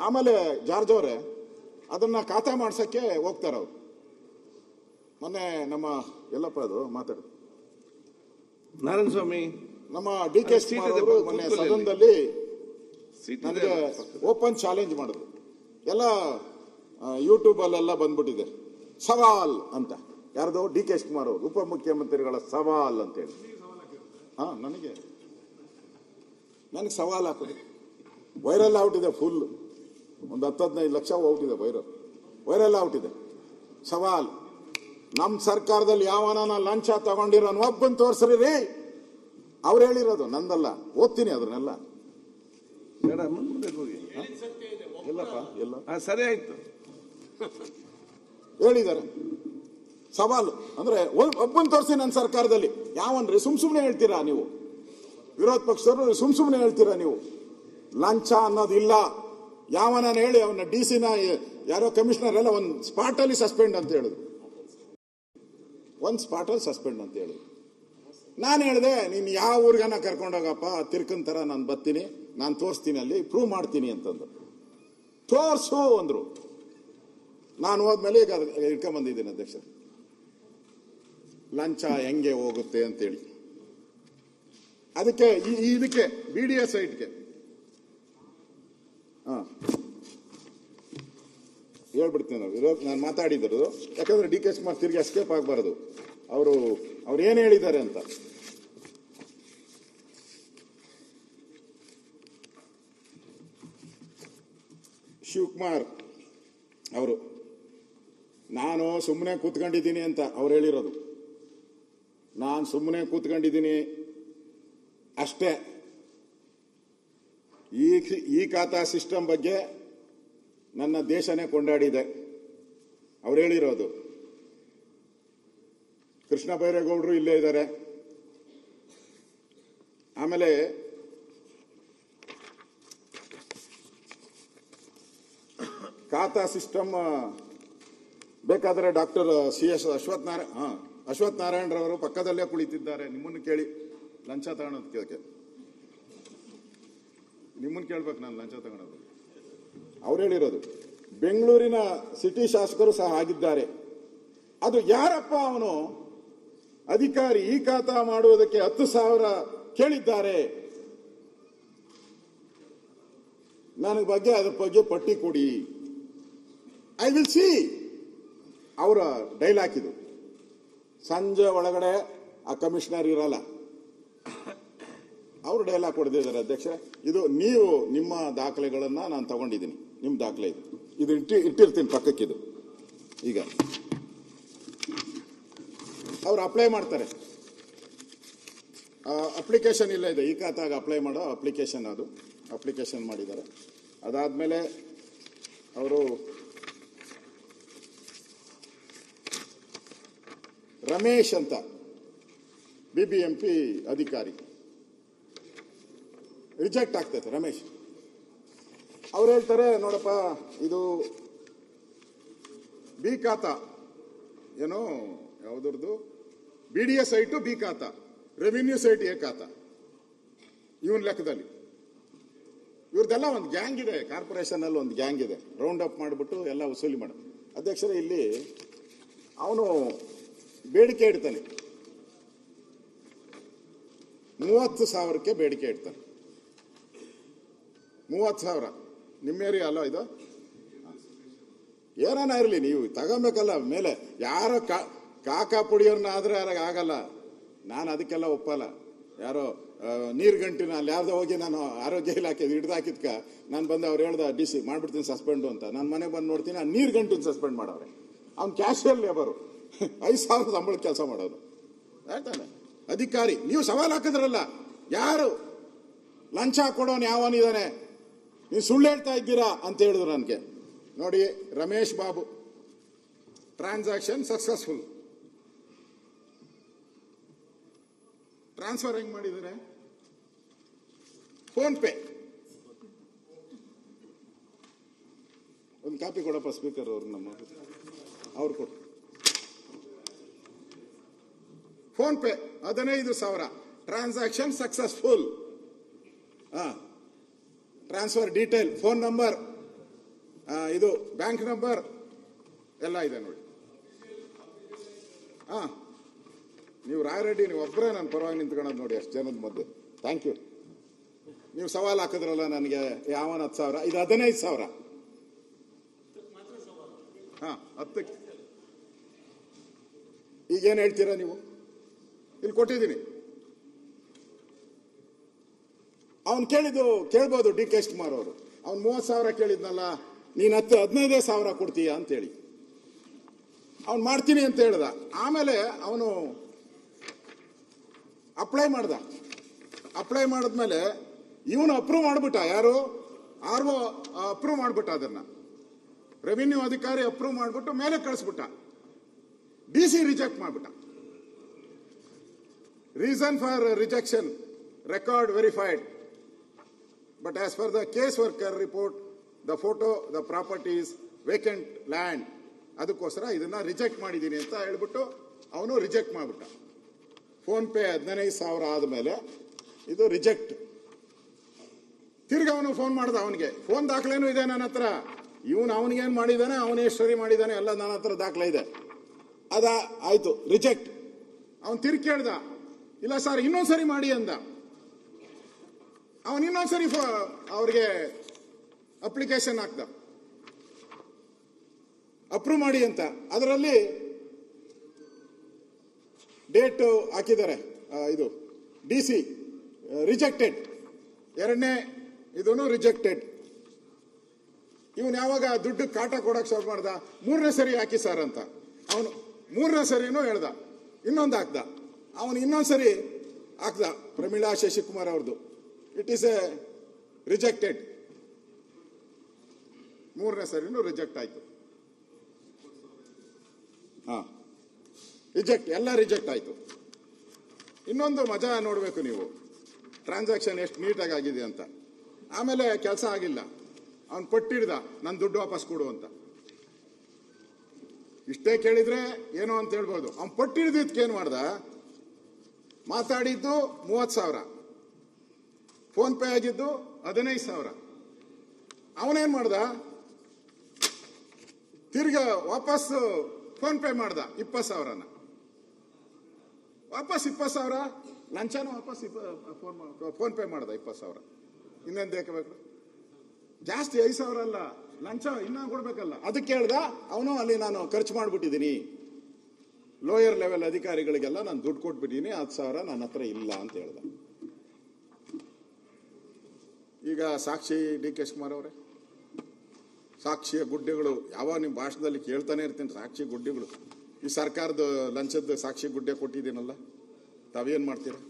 ಆಮೇಲೆ ಜಾರ್ಜ್ ಅವರೇ ಅದನ್ನ ಖಾತಾ ಮಾಡ್ಸಕ್ಕೆ ಹೋಗ್ತಾರೆ ಅವ್ರು. ಮೊನ್ನೆ ನಮ್ಮ ಎಲ್ಲಪ್ಪ ಅದು ಮಾತಾಡು ನಾರಾಯಣ ಸ್ವಾಮಿ ನಮ್ಮ ಡಿ ಕೆ ಅವರು ಮೊನ್ನೆ ಸದನದಲ್ಲಿ ನನಗೆ ಓಪನ್ ಚಾಲೆಂಜ್ ಮಾಡಿದ್ರು. ಎಲ್ಲ ಯೂಟ್ಯೂಬ್ ಅಲ್ಲೆಲ್ಲ ಬಂದ್ಬಿಟ್ಟಿದೆ. ಸವಾಲ್ ಅಂತ ಯಾರ್ದು ಡಿ ಕೆ ಶಿವಕುಮಾರ್ ಅವರು ಉಪಮುಖ್ಯಮಂತ್ರಿಗಳ ಸವಾಲ್ ಅಂತ ಹೇಳಿ. ನನಗೆ ಸವಾಲ್ ಹಾಕೋದು ವೈರಲ್ ಔಟಿದೆ. ಫುಲ್ ಒಂದು 10-15 ಲಕ್ಷ ಔಟಿದೆ ವೈರಲ್ ಔಟಿದೆ. ಸವಾಲ್, ನಮ್ಮ ಸರ್ಕಾರದಲ್ಲಿ ಯಾವನ ಲಂಚ ತಗೊಂಡಿರೋನು ಒಬ್ಬನ್ ತೋರ್ಸ್ರಿ ರೀ. ಅವ್ರು ಹೇಳಿರೋದು, ನಂದಲ್ಲ. ಓದ್ತೀನಿ ಅದನ್ನೆಲ್ಲ. ಎಲ್ಲಪ್ಪ ಎಲ್ಲ ಸರಿ ಆಯ್ತು ಹೇಳಿದ್ದಾರೆ. ಸವಾಲು ಅಂದ್ರೆ ಒಬ್ಬನ್ ತೋರಿಸಿ ನನ್ನ ಸರ್ಕಾರದಲ್ಲಿ ಯಾವನ್ರಿ? ಸುಮ್ನೆ ಹೇಳ್ತೀರಾ ನೀವು? ವಿರೋಧ ಪಕ್ಷದವರು ಸುಮ್ನೆ ಹೇಳ್ತೀರಾ ನೀವು? ಲಂಚ ಅನ್ನೋದಿಲ್ಲ. ಯಾವನ ಹೇಳಿ ಅವನ DC ಯಾರೋ ಕಮಿಷನರ್ ಎಲ್ಲ ಒಂದು ಸ್ಪಾಟ್ ಅಲ್ಲಿ ಸಸ್ಪೆಂಡ್ ಅಂತ ಹೇಳಿದ್ರು. ಒಂದು ಸ್ಪಾಟ್ ಅಲ್ಲಿ ಸಸ್ಪೆಂಡ್ ಅಂತ ಹೇಳಿದ್ರು. ನಾನು ಹೇಳಿದೆ, ನೀನು ಯಾವ ಊರ್ಗನ ಕರ್ಕೊಂಡೋಗಪ್ಪ, ತಿರ್ಕನ್ ತರ ನಾನು ಬರ್ತೀನಿ, ನಾನು ತೋರಿಸ್ತೀನಿ, ಅಲ್ಲಿ ಪ್ರೂವ್ ಮಾಡ್ತೀನಿ ಅಂತಂದ್ರು. ತೋರ್ಸು ಅಂದ್ರು. ನಾನು ಹೋದ್ಮೇಲೆ ಈಗ ಇಟ್ಕೊಂಡ್ಬಂದಿದ್ದೀನಿ ಅಧ್ಯಕ್ಷ, ಲಂಚ ಹೆಂಗೆ ಹೋಗುತ್ತೆ ಅಂತೇಳಿ. ಅದಕ್ಕೆ ಇದಕ್ಕೆ BDA ಸೈಟ್ಗೆ ಹೇಳ್ಬಿಡ್ತೀನಿ ನಾನು ಮಾತಾಡಿದ್ರು. ಯಾಕಂದ್ರೆ ಡಿ ಕೆ ಶಿವಕುಮಾರ್ ತಿರುಗಿ ಎಸ್ಕೇಪ್ ಆಗಬಾರದು. ಅವ್ರು ಏನ್ ಹೇಳಿದ್ದಾರೆ ಅಂತ. ಶಿವಕುಮಾರ್ ಅವರು ನಾನು ಸುಮ್ಮನೆ ಕೂತ್ಕೊಂಡಿದ್ದೀನಿ ಅಂತ ಅವ್ರು ಹೇಳಿರೋದು. ನಾನು ಸುಮ್ಮನೆ ಕೂತ್ಕೊಂಡಿದ್ದೀನಿ ಅಷ್ಟೇ. ಈ ಖಾತಾ ಸಿಸ್ಟಮ್ ಬಗ್ಗೆ ನನ್ನ ದೇಶನೇ ಕೊಂಡಾಡಿದೆ. ಅವ್ರು ಹೇಳಿರೋದು. ಕೃಷ್ಣ ಬೈರೇಗೌಡರು ಇಲ್ಲೇ ಇದ್ದಾರೆ. ಆಮೇಲೆ ಖಾತಾ ಸಿಸ್ಟಮ್ ಬೇಕಾದರೆ ಡಾಕ್ಟರ್ CS ಅಶ್ವಥ್ ನಾರಾಯಣರವರು ಪಕ್ಕದಲ್ಲೇ ಕುಳಿತಿದ್ದಾರೆ. ನಿಮ್ಮನ್ನು ಕೇಳಿ ಲಂಚ ತಗೊಳೋದು ಕೇಳಕ್ಕೆ ನಿಮ್ಮನ್ನು ಕೇಳ್ಬೇಕು ನಾನು. ಲಂಚ ತಗೊಳೋದು ಅವ್ರು ಹೇಳಿರೋದು. ಬೆಂಗಳೂರಿನ ಸಿಟಿ ಶಾಸಕರು ಸಹ ಆಗಿದ್ದಾರೆ. ಅದು ಯಾರಪ್ಪ ಅವನು ಅಧಿಕಾರಿ? ಈ ಖಾತಾ ಮಾಡುವುದಕ್ಕೆ 10,000 ಕೇಳಿದ್ದಾರೆ. ನನಗೆ ಬಗ್ಗೆ ಅದ್ರ ಬಗ್ಗೆ ಪಟ್ಟಿ ಕೊಡಿ. I will see. ಅವರ ಡೈಲಾಗ್ ಇದು. ಸಂಜೆ ಒಳಗಡೆ ಆ ಕಮಿಷನರ್ ಇರಲ್ಲ. ಅವರು ಡೈಲಾಗ್ ಕೊಡ್ತಿದ್ದಾರೆ ಅಧ್ಯಕ್ಷ. ಇದು ನೀವು ನಿಮ್ಮ ದಾಖಲೆಗಳನ್ನ ನಾನು ತಗೊಂಡಿದ್ದೀನಿ. ನಿಮ್ಮ ದಾಖಲೆ ಇದು ಇಟ್ಟಿರ್ತೀನಿ ಪಕ್ಕಕ್ಕಿದು. ಈಗ ಅವ್ರು ಅಪ್ಲೈ ಮಾಡ್ತಾರೆ. ಅಪ್ಲಿಕೇಶನ್ ಇಲ್ಲ ಇದೆ. ಈ ಖಾತಾಗ ಅಪ್ಲೈ ಮಾಡೋ ಅಪ್ಲಿಕೇಶನ್, ಅದು ಅಪ್ಲಿಕೇಶನ್ ಮಾಡಿದ್ದಾರೆ. ಅದಾದ್ಮೇಲೆ ಅವರು ರಮೇಶ್ ಅಂತ BBMP ಅಧಿಕಾರಿ ರಿಜೆಕ್ಟ್ ಆಗ್ತೈತೆ. ರಮೇಶ್ ಅವ್ರು ಹೇಳ್ತಾರೆ, ನೋಡಪ್ಪ ಇದು ಬಿ ಖಾತಾ, ಏನೋ ಯಾವುದ್ರದ್ದು BDA ಸೈಟು ಬಿ ಖಾತಾ, ರೆವಿನ್ಯೂ ಸೈಟ್ ಎ ಖಾತಾ. ಇವನ್ ಲೆಕ್ಕದಲ್ಲಿ ಇವ್ರದ್ದೆಲ್ಲ ಒಂದು ಗ್ಯಾಂಗ್ ಇದೆ. ಕಾರ್ಪೊರೇಷನ್ ಅಲ್ಲಿ ಒಂದು ಗ್ಯಾಂಗ್ ಇದೆ. ರೌಂಡ್ ಅಪ್ ಮಾಡಿಬಿಟ್ಟು ಎಲ್ಲ ವಸೂಲಿ ಮಾಡ. ಅಧ್ಯಕ್ಷರೇ, ಇಲ್ಲಿ ಅವನು ಬೇಡಿಕೆ ಇಡ್ತಾನೆ. 30,000ಕ್ಕೆ ಬೇಡಿಕೆ ಇಡ್ತಾನೆ. 30,000 ನಿಮ್ಮ ಏರಿಯಾ ಅಲ್ಲ ಇದು? ಏನಾನ ಇರಲಿ, ನೀವು ತಗೊಬೇಕಲ್ಲ. ಮೇಲೆ ಯಾರೋ ಕಾಕಾ ಪುಡಿಯವ್ರನ್ನ ಆದ್ರೆ ಆಗಲ್ಲ. ನಾನು ಅದಕ್ಕೆಲ್ಲ ಒಪ್ಪಲ್ಲ. ಯಾರೋ ನೀರು ಗಂಟಿನ ಅಲ್ಲಿ ಯಾರ್ದೋ ಹೋಗಿ ನಾನು ಆರೋಗ್ಯ ಇಲಾಖೆ ಹಿಡ್ದಾಕಿದ್ಕ ನಾನು ಬಂದು ಅವ್ರು ಹೇಳ್ದ DC ಮಾಡ್ಬಿಡ್ತೀನಿ ಸಸ್ಪೆಂಡು ಅಂತ. ನಾನು ಮನೆಗೆ ಬಂದು ನೋಡ್ತೀನಿ, ಆ ನೀರು ಗಂಟಿನ ಸಸ್ಪೆಂಡ್ ಮಾಡವ್ರೆ. ಅವ್ನು ಕ್ಯಾಶಿಯರ್ ಲೇಬರು, 5,000 ಸಂಬಳ ಕೆಲಸ ಮಾಡೋದು ಹೇಳ್ತಾನೆ. ಅಧಿಕಾರಿ ನೀವು ಸವಾಲು ಹಾಕಿದ್ರಲ್ಲ, ಯಾರು ಲಂಚ ಕೊಡೋನು ಯಾವನಿದ್ದಾನೆ, ನೀವು ಸುಳ್ಳು ಹೇಳ್ತಾ ಇದ್ದೀರಾ ಅಂತ ಹೇಳಿದ್ರು ನನಗೆ. ನೋಡಿ, Ramesh Babu transaction successful. Transfer ಹೆಂಗ್ ಮಾಡಿದ್ದಾರೆ? Phone pay. ಒಂದು ಕಾಪಿ ಕೊಡಪ್ಪ ಸ್ಪೀಕರ್ ಅವರು, ನಮ್ಮ ಅವ್ರು ಕೊಟ್ಟು. Phone pay 15,000. Transaction successful. Transfer detail, phone number ಇದು ಬ್ಯಾಂಕ್ ನಂಬರ್ ಎಲ್ಲ ಇದೆ ನೋಡಿ. ನೀವು ರಾಯರೆಡ್ಡಿ, ನೀವು ಒಬ್ಬರೇ ನನ್ನ ಪರವಾಗಿ ನಿಂತ್ಕೊಳ್ಳೋದು ನೋಡಿ ಅಷ್ಟು ಜನದ ಮಧ್ಯೆ. Thank you. ನೀವು ಸವಾಲು ಹಾಕಿದ್ರಲ್ಲ ನನಗೆ, ಯಾವನ 10,000, ಇದು 15,000. 10ಕ್ಕೆ ಈಗೇನು ಹೇಳ್ತೀರಾ ನೀವು? ಇಲ್ಲಿ ಕೊಟ್ಟಿದ್ದೀನಿ. ಅವನು ಕೇಳ್ಬೋದು ಡಿ ಕೆ ಶಿವಕುಮಾರ್ ಅವರು. ಅವ್ನು 30,000 ಕೇಳಿದ್ನಲ್ಲ, ನೀನು 15,000 ಕೊಡ್ತೀಯ ಅಂತೇಳಿ ಅವ್ನು ಮಾಡ್ತೀನಿ ಅಂತ ಹೇಳ್ದ. ಆಮೇಲೆ ಅವನು ಅಪ್ಲೈ ಮಾಡಿದ್ಮೇಲೆ ಇವನು ಅಪ್ರೂವ್ ಮಾಡ್ಬಿಟ್ಟ. ಯಾರು? RO ಅಪ್ರೂವ್ ಮಾಡ್ಬಿಟ್ಟ. ಅದನ್ನ ರೆವಿನ್ಯೂ ಅಧಿಕಾರಿ ಅಪ್ರೂವ್ ಮಾಡ್ಬಿಟ್ಟು ಮೇಲೆ ಕಳಿಸ್ಬಿಟ್ಟ. DC ರಿಜೆಕ್ಟ್ ಮಾಡ್ಬಿಟ್ಟ. Reason for rejection, record verified, but as per the case worker report the photo the property's vacant land, ಅದಕ್ಕೋಸ್ಕರ ಇದನ್ನ ರಿಜೆಕ್ಟ್ ಮಾಡಿದ್ದೀನಿ ಅಂತ ಹೇಳ್ಬಿಟ್ಟು ಅವನು ರಿಜೆಕ್ಟ್ ಮಾಡ್ಬಿಟ್ಟ. ಫೋನ್ ಪೇ 15,000 ಆದಮೇಲೆ ಇದು ರಿಜೆಕ್ಟ್. ತಿರ್ಗಿ ಅವನು ಫೋನ್ ಮಾಡ್ದ. ಅವನಿಗೆ ಫೋನ್ ದಾಖಲೆನೂ ಇದೆ ನನ್ನ ಹತ್ರ. ಅವನಿಗೇನು ಮಾಡಿದ್ದಾನೆ, ಅವನೇ ಸರಿ ಮಾಡಿದ್ದಾನೆ, ಎಲ್ಲ ನನ್ನ ಹತ್ರ ದಾಖಲೆ ಇದೆ. ಆಯ್ತು, ರಿಜೆಕ್ಟ್. ಅವನು ತಿರ್ಗಿ ಕೇಳ್ದ, ಇಲ್ಲ ಸರ್ ಇನ್ನೊಂದ್ಸರಿ ಮಾಡಿ ಅಂದ. ಅವನು ಇನ್ನೊಂದ್ಸರಿ ಅವ್ರಿಗೆ ಅಪ್ಲಿಕೇಶನ್ ಹಾಕ್ದ, ಅಪ್ರೂವ್ ಮಾಡಿ ಅಂತ. ಅದರಲ್ಲಿ ಡೇಟ್ ಹಾಕಿದ್ದಾರೆ. ಇದು DC ರಿಜೆಕ್ಟೆಡ್, ಎರಡನೇ ಇದನ್ನು ರಿಜೆಕ್ಟೆಡ್. ಇವನು ಯಾವಾಗ ದುಡ್ಡು ಕಾಟ ಕೊಡಕ್ ಸ್ಟಾರ್ಟ್ ಮಾಡ್ದ, 3ನೇ ಸರಿ ಹಾಕಿ ಸರ್ ಅಂತ. ಅವನು 3ನೇ ಸರಿನೂ ಹೇಳ್ದ, ಇನ್ನೊಂದು ಹಾಕ್ದ. ಅವನು ಇನ್ನೊಂದ್ಸರಿ ಹಾಕ್ದ, ಪ್ರಮೀಳಾ ಶಶಿಕುಮಾರ್ ಅವ್ರದ್ದು. It is A rejected. 3ನೇ ಸರಿನೂ ರಿಜೆಕ್ಟ್ ಆಯ್ತು. ರಿಜೆಕ್ಟ್, ಎಲ್ಲ ರಿಜೆಕ್ಟ್ ಆಯ್ತು. ಇನ್ನೊಂದು ಮಜಾ ನೋಡ್ಬೇಕು ನೀವು, ಟ್ರಾನ್ಸಾಕ್ಷನ್ ಎಷ್ಟು ನೀಟಾಗಿ ಆಗಿದೆ ಅಂತ. ಆಮೇಲೆ ಕೆಲಸ ಆಗಿಲ್ಲ. ಅವನು ಪಟ್ಟಿಡ್ದ, ನನ್ನ ದುಡ್ಡು ವಾಪಸ್ ಕೊಡು ಅಂತ. ಇಷ್ಟೇ ಕೇಳಿದ್ರೆ ಏನೋ ಅಂತ ಹೇಳ್ಬೋದು. ಅವ್ನು ಪಟ್ಟಿಡ್ದಿದ್ಕೇನು ಮಾಡ್ದ, ಮಾತಾಡಿದ್ದು 30,000, ಫೋನ್ ಪೇ ಆಗಿದ್ದು 15,000. ಅವನೇನ್ ಮಾಡ್ದ, ತಿರ್ಗ ವಾಪಸ್ ಫೋನ್ ಪೇ ಮಾಡ್ದ 20,000ನ. ವಾಪಸ್ 20,000 ಲಂಚನೂ ವಾಪಸ್ ಫೋನ್ ಪೇ ಮಾಡ್ದ 20,000. ಇನ್ನೇನು ಬೇಕಬೇಕು? ಜಾಸ್ತಿ 5,000 ಅಲ್ಲ, ಲಂಚ ಇನ್ನ ಕೊಡ್ಬೇಕಲ್ಲ. ಅದಕ್ಕೆ ಹೇಳ್ದ ಅವನು, ಅಲ್ಲಿ ನಾನು ಖರ್ಚು ಮಾಡ್ಬಿಟ್ಟಿದ್ದೀನಿ, ಲೋಯರ್ ಲೆವೆಲ್ ಅಧಿಕಾರಿಗಳಿಗೆಲ್ಲ ನಾನು ದುಡ್ಡು ಕೊಟ್ಬಿಟ್ಟಿದ್ದೀನಿ, 10,000 ನನ್ನ ಹತ್ರ ಇಲ್ಲ ಅಂತ ಹೇಳ್ದ. ಈಗ ಸಾಕ್ಷಿ ಡಿ ಕೆ ಶಿವಕುಮಾರ್ ಅವರೇ, ಸಾಕ್ಷಿಯ ಗುಡ್ಡೆಗಳು ಯಾವಾಗ ನಿಮ್ಮ ಭಾಷಣದಲ್ಲಿ ಕೇಳ್ತಾನೆ ಇರ್ತೀನಿ. ಸಾಕ್ಷಿ ಗುಡ್ಡೆಗಳು, ಈ ಸರ್ಕಾರದ ಲಂಚದ ಸಾಕ್ಷಿ ಗುಡ್ಡೆ ಕೊಟ್ಟಿದ್ದೀನಲ್ಲ, ತಾವೇನ್ ಮಾಡ್ತೀರಾ?